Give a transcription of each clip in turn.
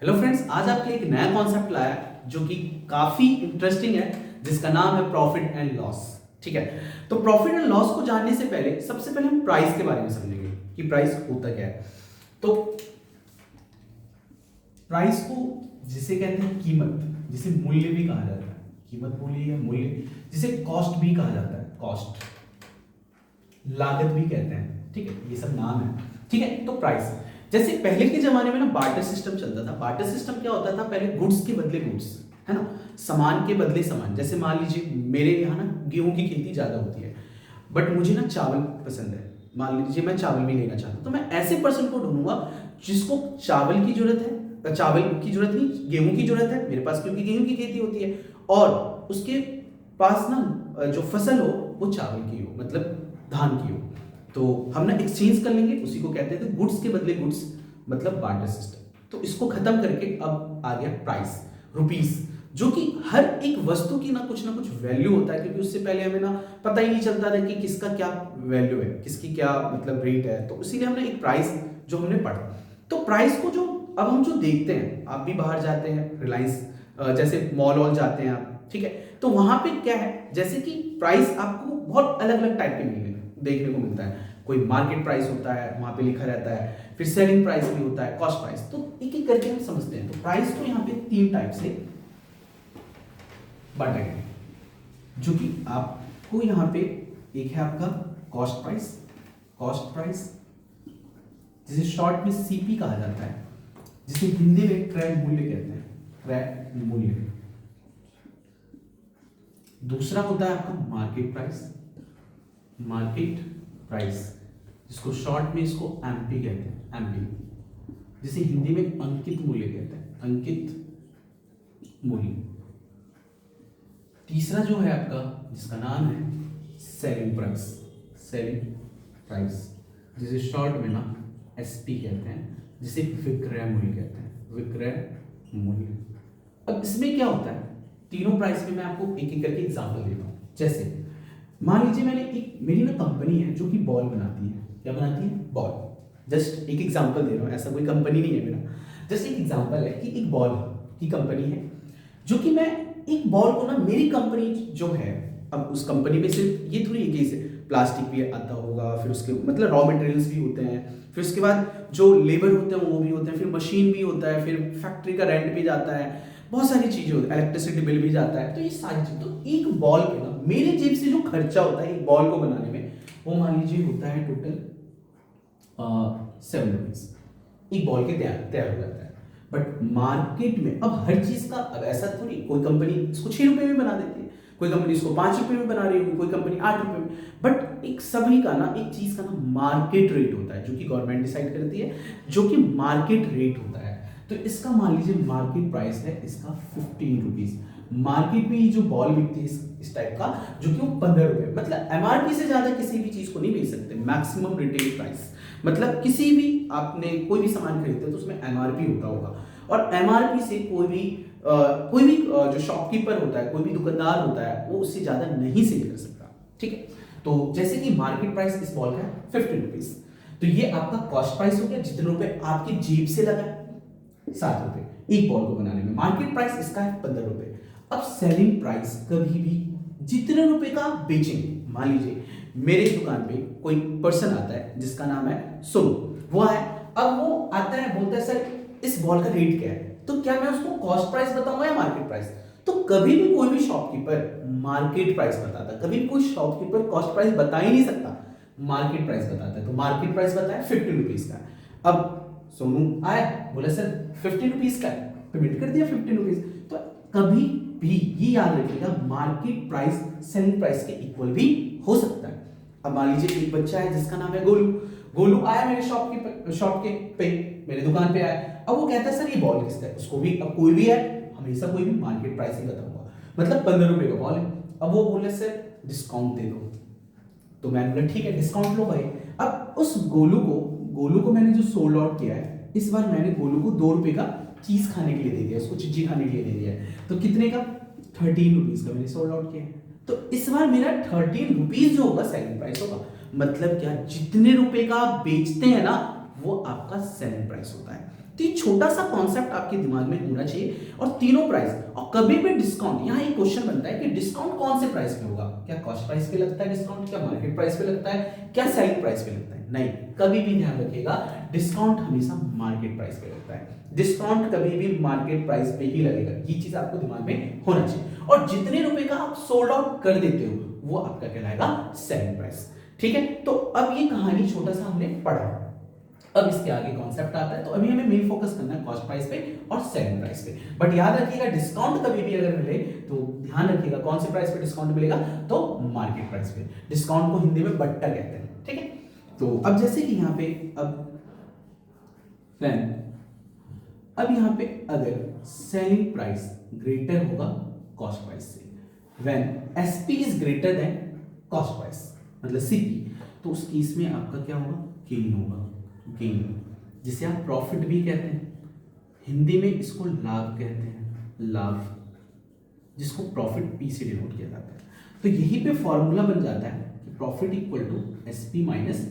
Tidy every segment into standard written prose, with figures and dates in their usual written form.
Hello friends, आज आपके लिए एक नया कॉन्सेप्ट लाया है जो कि काफी इंटरेस्टिंग है, जिसका नाम है प्रॉफिट एंड लॉस। ठीक है, तो प्रॉफिट एंड लॉस को जानने से पहले सबसे पहले हम प्राइस के बारे में समझेंगे कि प्राइस होता क्या है। तो प्राइस को जिसे कहते हैं कीमत, जिसे मूल्य भी कहा जाता है, कीमत मूल्य या मूल्य, जिसे कॉस्ट भी कहा जाता है, कॉस्ट लागत भी कहते हैं। ठीक है, ये सब नाम है। ठीक है, तो प्राइस जैसे पहले के जमाने में ना बार्टर सिस्टम चलता था। बार्टर सिस्टम क्या होता था? पहले गुड्स के बदले गुड्स, है ना, सामान के बदले सामान। जैसे मान लीजिए मेरे यहाँ ना गेहूं की खेती ज्यादा होती है, बट मुझे ना चावल पसंद है। मान लीजिए मैं चावल भी लेना चाहता हूँ, तो मैं ऐसे पर्सन को ढूंढूंगा जिसको चावल की जरूरत है, चावल की जरूरत नहीं, गेहूं की जरूरत है मेरे पास, क्योंकि गेहूं की खेती होती है, और उसके पास ना जो फसल हो वो चावल की हो, मतलब धान की हो। तो हम ना एक्सचेंज कर लेंगे, उसी को कहते थे गुड्स के बदले गुड्स, मतलब बार्टर सिस्टम। तो इसको खत्म करके अब आ गया प्राइस, रुपीस, जो कि हर एक वस्तु की ना कुछ वैल्यू होता है, क्योंकि उससे पहले हमें ना पता ही नहीं चलता था कि किसका क्या वैल्यू है, किसकी क्या मतलब रेट है। तो इसीलिए हमने एक प्राइस जो हमने पढ़ा। तो प्राइस को जो अब हम जो देखते हैं, आप भी बाहर जाते हैं रिलायंस जैसे मॉल वॉल जाते हैं आप, ठीक है, तो वहां पे क्या है, जैसे कि प्राइस आपको बहुत अलग अलग टाइप के देखने को मिलता है। कोई मार्केट प्राइस होता है, वहां पे लिखा रहता है, फिर सेलिंग प्राइस भी होता है, कॉस्ट प्राइस। तो एक एक करके हम समझते हैं। तो प्राइस को यहाँ पे तीन टाइप से बांटा गया, जो कि आपको यहाँ पे एक है आपका कॉस्ट प्राइस, कॉस्ट प्राइस जिसे शॉर्ट में सीपी कहा जाता है, जिसे हिंदी में क्रय मूल्य कहते हैं, क्रय मूल्य। दूसरा होता है आपका मार्केट प्राइस, मार्केट प्राइस जिसको शॉर्ट में इसको एमपी कहते हैं, एमपी, जिसे हिंदी में अंकित मूल्य कहते हैं, अंकित मूल्य। तीसरा जो है आपका, जिसका नाम है सेलिंग प्राइस, सेलिंग प्राइस जिसे शॉर्ट में ना एसपी कहते हैं, जिसे विक्रय मूल्य कहते हैं, विक्रय मूल्य। अब इसमें क्या होता है, तीनों प्राइस में मैं आपको एक एक करके एग्जांपल देता हूं। जैसे मान लीजिए मेरी ना कंपनी है जो कि बॉल बनाती है। क्या बनाती है? बॉल। जस्ट एक एग्जांपल दे रहा हूं, ऐसा कोई कंपनी नहीं है मेरा, जस्ट एक एग्जांपल है कि एक बॉल की कंपनी है, जो कि मैं एक बॉल को ना, मेरी कंपनी जो है, अब उस कंपनी में सिर्फ ये थोड़ी एक है, प्लास्टिक भी आता होगा, फिर उसके मतलब रॉ मटेरियल्स भी होते हैं, फिर उसके बाद जो लेबर होते हैं वो भी होते हैं, फिर मशीन भी होता है, फिर फैक्ट्री का रेंट भी जाता है, बहुत सारी चीजें होती है, इलेक्ट्रिसिटी बिल भी जाता है। तो ये सारी चीज, तो एक बॉल पे ना मेरे जेब से जो खर्चा होता है एक बॉल को बनाने में, वो मान लीजिए होता है टोटल 7 रुपीज। एक बॉल के तैयार तैयार हो जाता है। बट मार्केट में अब हर चीज का, अब ऐसा थोड़ी कोई कंपनी इसको 6 रुपए में बना देती है, कोई कंपनी इसको 5 रुपए में बना रही होगी, कोई कंपनी 8 रुपए में। बट एक सभी का ना, एक चीज का ना मार्केट रेट होता है, जो कि गवर्नमेंट डिसाइड करती है, जो कि मार्केट रेट होता है। तो इसका मान लीजिए मार्केट प्राइस है इसका 15 रुपीज। मार्केट में ये जो बॉल बिकती है इस टाइप का, जो कि वो 15 रुपए, मतलब एमआरपी से ज्यादा किसी भी चीज को नहीं बेच सकते। मैक्सिमम रिटेल प्राइस, मतलब किसी भी आपने कोई भी सामान खरीदते हैं तो उसमें एमआरपी होता होगा, और एमआरपी से कोई भी जो शॉपकीपर होता है, कोई भी दुकानदार होता है, वो उससे ज्यादा नहीं सेल कर सकता। ठीक है, तो जैसे कि मार्केट प्राइस इस बॉल का है 15 रुपीज, तो ये आपका कॉस्ट प्राइस हो गया, जितने रुपए आपकी जेब से लगा 7 रुपए एक बॉल को बनाने में। मार्केट प्राइस इसका है 15 रुपए। अब सेलिंग प्राइस कभी भी जितने रुपए का बेचेंगे, मान लीजिए मेरे दुकान पे कोई पर्सन आता है जिसका नाम है सोनू, वो है, अब वो आता है, बोलता है सर इस बॉल का रेट क्या है, तो क्या मैं उसको कॉस्ट प्राइस बताऊंगा या मार्केट प्राइस? तो कभी भी कोई भी शॉपकीपर मार्केट प्राइस बताता, कभी भी कोई शॉपकीपर कॉस्ट प्राइस बता ही नहीं सकता, मार्केट प्राइस बताता है। तो मार्केट प्राइस बताया 50 रुपीज का। अब सोनू आया, बोला सर 50 रुपीज का है, पेमेंट कर दिया 50 रुपीज। तो कभी भी ये याद रखिएगा, मार्केट प्राइस सेलिंग प्राइस के इक्वल भी हो सकता है। अब मान लीजिए एक बच्चा है जिसका नाम है गोलू, गोलू आया मेरे शॉप के पे मेरे दुकान पे आया। अब वो कहता है सर ये बॉल किसका है, उसको भी, अब कोई भी है, हमेशा कोई भी मार्केट प्राइस ही बताऊंगा, मतलब 15 रुपए का बॉल है। अब वो बोले सर डिस्काउंट दे दो, तो मैंने बोला ठीक है डिस्काउंट लो भाई। अब उस गोलू को मैंने जो सोल्ड आउट किया है, इस बार मैंने गोलू को 2 रुपए का चीज खाने के लिए दे दिया, उसको चिज्जी खाने के लिए दे दिया है। तो कितने का? 13 रुपीज का मैंने सोल्ड आउट किया है। तो इस बार मेरा 13 रुपीज जो होगा सेलिंग प्राइस होगा। मतलब क्या, जितने रुपए का आप बेचते हैं ना, वो आपका सेलिंग प्राइस होता है। तो ये छोटा सा कॉन्सेप्ट आपके दिमाग में होना चाहिए। और तीनों प्राइस, और कभी भी डिस्काउंट, यहाँ एक क्वेश्चन बनता है कि डिस्काउंट कौन से प्राइस पे होगा, क्या कॉस्ट प्राइस पे लगता है डिस्काउंट, क्या मार्केट प्राइस पे लगता है, क्या सेलिंग प्राइस पे लगता है? नहीं, कभी भी ध्यान रखिएगा, डिस्काउंट हमेशा मार्केट प्राइस पे लगता है। डिस्काउंट कभी भी मार्केट प्राइस पे ही लगेगा, ये चीज आपको दिमाग में होना चाहिए। और जितने रुपए का आप सोल्ड आउट कर देते हो वो आपका कहलाएगा सेलिंग प्राइस। ठीक है, तो अब ये कहानी छोटा सा हमने पढ़ा, अब इसके आगे कॉन्सेप्ट आता है। तो अभी हमें मेन फोकस करना है कॉस्ट प्राइस पे और सेलिंग प्राइस पे। बट याद रखिएगा, डिस्काउंट कभी भी अगर मिले तो ध्यान रखिएगा कौन से प्राइस पे डिस्काउंट मिलेगा, तो मार्केट प्राइस पे। डिस्काउंट को हिंदी में बट्टा कहते हैं। ठीक है, तो अब जैसे कि यहाँ पे अब यहाँ पे अगर सेलिंग प्राइस ग्रेटर होगा कॉस्ट प्राइस से, when SP is greater than cost price मतलब सीपी, तो उस केस में आपका क्या होगा, गेन होगा, गेन, जिसे आप प्रॉफिट भी कहते हैं, हिंदी में इसको लाभ कहते हैं, लाभ, जिसको प्रॉफिट पी से डिनोट किया जाता है। तो यहीं पे फॉर्मूला बन जाता है कि profit equal to SP minus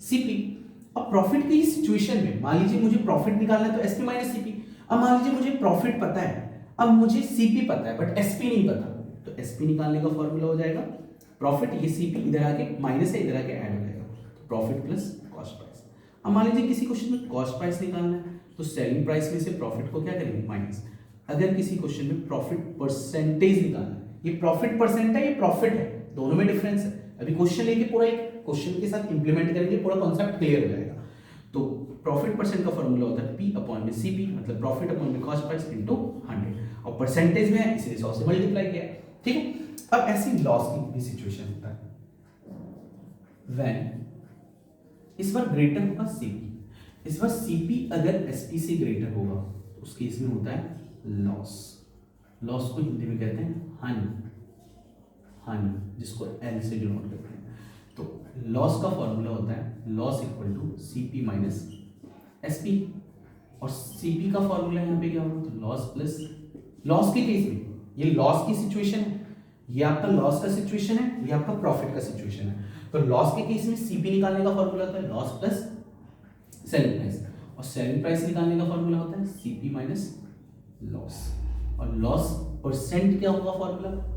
CP. अब प्रॉफिट की सिचुएशन में मान लीजिए मुझे प्रॉफिट निकालना है तो एसपी माइनस सीपी। अब मान लीजिए मुझे प्रॉफिट पता है, अब मुझे सीपी पता है बट एसपी नहीं पता, तो एसपी निकालने का फॉर्मूला हो जाएगा प्रॉफिट, ये सीपी इधर आके माइनस है, इधर आके ऐड हो जाएगा, तो प्रॉफिट प्लस कॉस्ट प्राइस। अब मान लीजिए किसी क्वेश्चन में कॉस्ट प्राइस निकालना है तो सेलिंग प्राइस में से प्रॉफिट को क्या करेंगे, माइनस। अगर किसी क्वेश्चन में प्रॉफिट परसेंटेज निकालना है, ये प्रॉफिट परसेंट है, ये प्रॉफिट है, दोनों में डिफरेंस है। अभी क्वेश्चन लेके पूरा एक क्वेश्चन के साथ इंप्लीमेंट करेंगे, पूरा कॉन्सेप्ट क्लियर हो जाएगा। तो प्रॉफिट परसेंट का फॉर्मूला होता है P अपॉन में CP, मतलब प्रॉफिट अपॉन में कॉस्ट प्राइस इनटू 100, और परसेंटेज में है इसलिए 100 से मल्टीप्लाई किया है। ठीक है, अब ऐसी लॉस की भी सिचुएशन होता है व्हेन इस बार ग्रेटर होगा CP, इस बार CP अगर SP से ग्रेटर होगा तो उस केस में होता है लॉस। लॉस को हिंदी में कहते हैं हानि, हानि, जिसको L से डिनोट करते हैं। तो लॉस का फॉर्मूला होता है loss equal to CP minus SP, और CP का फॉर्मूला यहाँ पे क्या होगा, तो लॉस प्लस, लॉस के केस में ये लॉस की सिचुएशन है, ये आपका लॉस का सिचुएशन है, ये आपका प्रॉफिट का सिचुएशन है। तो लॉस के केस में CP निकालने का फॉर्मूला होता है लॉस प्लस सेलिंग प्राइस, और सेलिंग प्राइस निकालने का फॉर्मूला होता है CP माइनस लॉस, और लॉस परसेंट क्या होगा फॉर्मूला,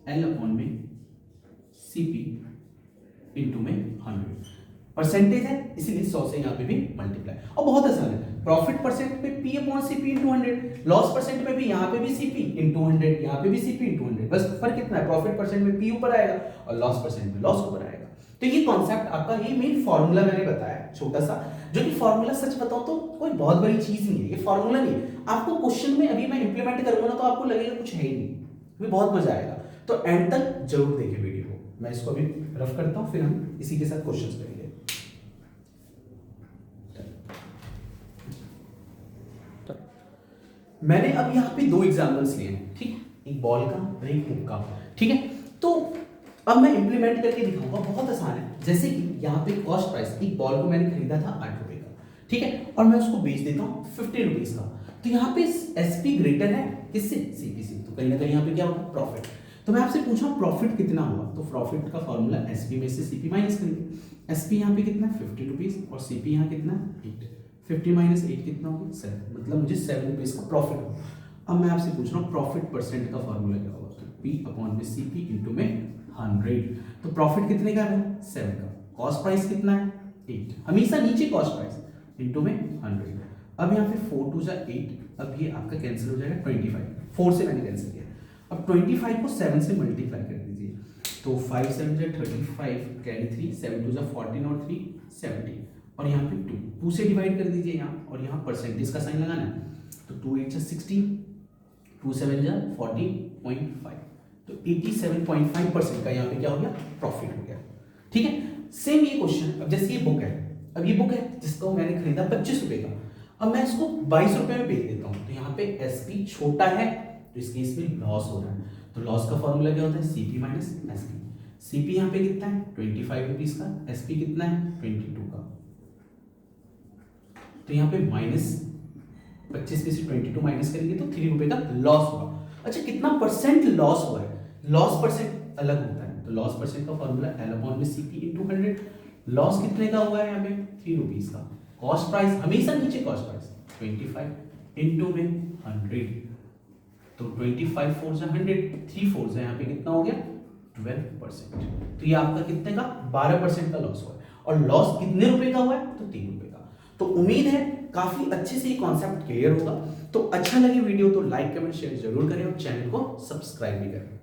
L अपॉन में CP इंटू में 100, परसेंटेज है इसीलिए 100 से यहाँ पे भी मल्टीप्लाई। और बहुत आसान है, प्रॉफिट परसेंट पे P upon CP into 100, loss percent में भी यहाँ पे भी CP इंटू 100, यहाँ पे भी CP इंटू 100, बस फर्क कितना है, प्रॉफिट परसेंट में P ऊपर आएगा और लॉस परसेंट में लॉस ऊपर आएगा। तो ये कॉन्सेप्ट आपका, ये मेन फॉर्मूला मैंने बताया छोटा सा, जो कि फॉर्मूला सच बताऊं तो कोई बहुत बड़ी चीज नहीं है, ये फॉर्मूला नहीं है। आपको क्वेश्चन में अभी मैं इंप्लीमेंट करूंगा ना तो आपको लगेगा कुछ है ही नहीं, अभी बहुत मजा आएगा। तो एंड तक जरूर देखिए वीडियो को, मैं इसको अभी रफ करता हूं फिर हम इसी के साथ क्वेश्चंस करेंगे। मैंने अब यहाँ पे दो एग्जांपल्स लिए हैं, ठीक है, एक बॉल का और एक हुक का, ठीक है। तो अब मैं इंप्लीमेंट करके दिखाऊंगा, बहुत आसान है। जैसे कि यहाँ पे कॉस्ट प्राइस, एक बॉल को मैंने खरीदा था 8 रुपए का, ठीक है, और मैं उसको बेच देता हूँ 50 रुपीज का। तो यहाँ पे SP ग्रेटर है किससे, CP से, तो कहीं ना कहीं यहाँ पे क्या होगा, प्रॉफिट। तो मैं आपसे पूछा प्रॉफिट कितना हुआ, तो प्रॉफिट का फॉर्मूला SP में से CP माइनस करेंगे। SP यहाँ पे कितना है 50 रुपीज, और CP यहाँ कितना है 8, 50 माइनस 8 कितना होगा 7, मतलब मुझे 7 रुपीज का प्रॉफिट होगा। अब मैं आपसे पूछ रहा हूँ प्रॉफिट परसेंट का फॉर्मूला क्या होगा, तो P अपॉन में CP इंटू में 100, तो प्रॉफिट कितने का है 7 का, कॉस्ट प्राइस कितना है 8, हमेशा नीचे कॉस्ट प्राइस इंटू में 100। अब यहाँ पे 4 2 जा 8, अब ये आपका कैंसिल हो जाएगा 25, 4 से मैंने कैंसिल किया। अब 25 को 7 से मल्टीप्लाई कर दीजिए, तो 5 7 जा 35, कैरी 3, 7 2 जा 14 और 3 70, और यहाँ पे 2 से डिवाइड कर दीजिए यहाँ, और यहाँ परसेंटेज का साइन लगाना है, तो 2 8 जा 16, 2 7 जा 14.5, तो 87.5% का यहाँ पे क्या हो गया, प्रॉफिट हो गया। ठीक है, सेम ये क्वेश्चन, अब जैसे ये बुक है, अब ये बुक है जिसको मैंने खरीदा 25 रुपए का, अब मैं इसको 22 रुपए में बेच देता हूँ, तो यहाँ पे SP छोटा है तो इस केस में लॉस हो रहा है, तो लॉस का फॉर्मूला क्या होता है CP माइनस SP। CP यहाँ पे कितना है 25 रुपीज का, SP कितना है 22 का, तो यहाँ पे माइनस 25 में से 22 माइनस करेंगे तो 3 रुपए का लॉस होगा। अच्छा, कितना परसेंट लॉस हुआ है, लॉस परसेंट अलग होता है, तो लॉस परसेंट का फॉर्मूला L अपॉन में CP इंटू 100, लॉस कितने का हुआ है यहाँ पे 3 रुपीज का। कॉस्ट प्राइस हमेशा नीचे, कॉस्ट प्राइस 25 इंटू में 100, तो 25 4 से 100, 3 4 से यहाँ पे कितना हो गया 12%। तो ये आपका कितने का 12% का लॉस हुआ है। और लॉस कितने रुपए का हुआ है तो 3 रुपए का। तो उम्मीद है काफी अच्छे से ये कॉन्सेप्ट क्लियर होगा। तो अच्छा लगे वीडियो तो लाइक कमेंट शेयर जरूर करें और चैनल को सब्सक्राइब भी करें।